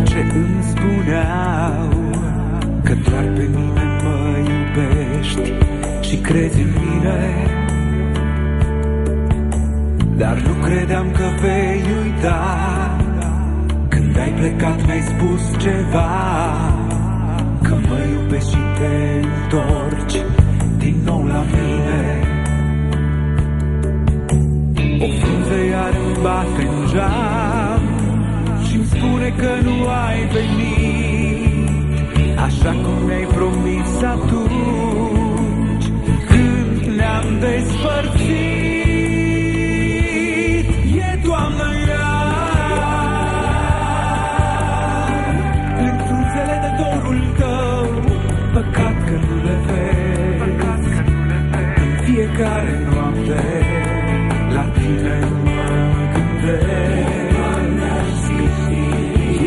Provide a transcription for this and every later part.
ce îmi spuneau că doar pe mine mă iubești și crezi în mine, dar nu credeam că vei uita. Când ai plecat mi-ai spus ceva, că mă iubești și te întorci din nou la mine. O frunză iar îmi bate în geam și-mi spune că nu ai venit așa cum mi-ai promis atunci când ne-am despărțit. E toamnă iar în frunzele de dorul tău, păcat că nu le vezi. În fiecare noapte la tine mă gândesc.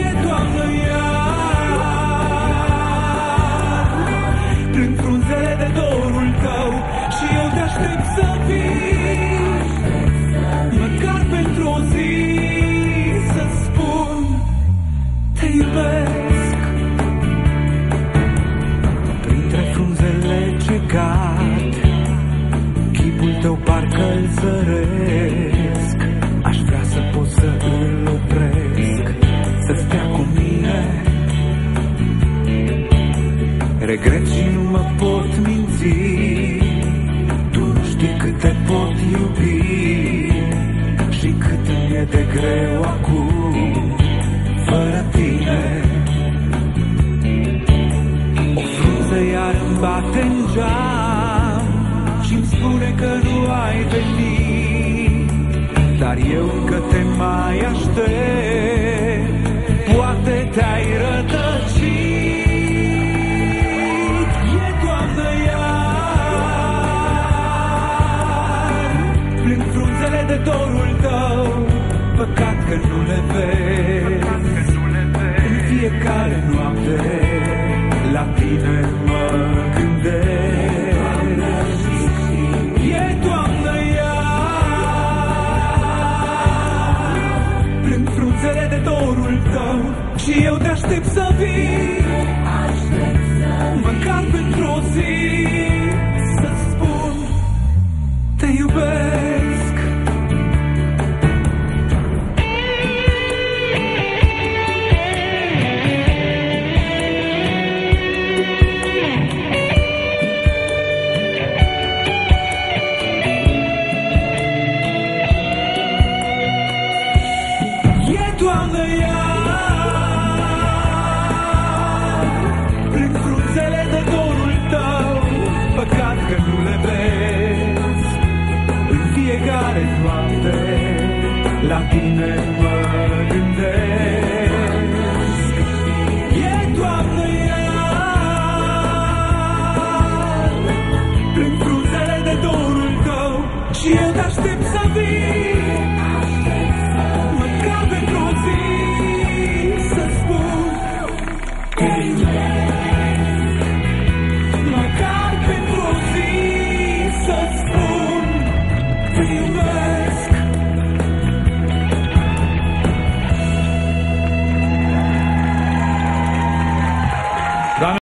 E toamnă iar prin frunzele de dorul tău și eu te aștept să vii, măcar pentru o zi să spun te iubesc. Printre frunzele ce cad, chipul tău parcă-l zăresc. Aș vrea să pot să îl opresc, să stea cu mine. Regret și nu mă pot minți, tu nu știi cât te pot iubi și cât îmi e de greu acum fără tine. O frunză iar îmi bate în geam și-mi spune că nu ai venit, dar eu încă te mai aștept. Poate te-ai rătăcit. E toamnă iar prin frunzele de dorul tău, păcat că nu le vezi. În fiecare noapte la tine mă gândesc. E toamnă iar prin frunzele de dorul tău și eu te aștept să vii, măcar pentru o zi să spun te iubesc. Toamnă iar prin frunzele de dorul tău, păcat că nu le vezi. În fiecare noapte la tine mă gândesc. E toamnă iar prin frunzele de dorul tău și eu te aștept să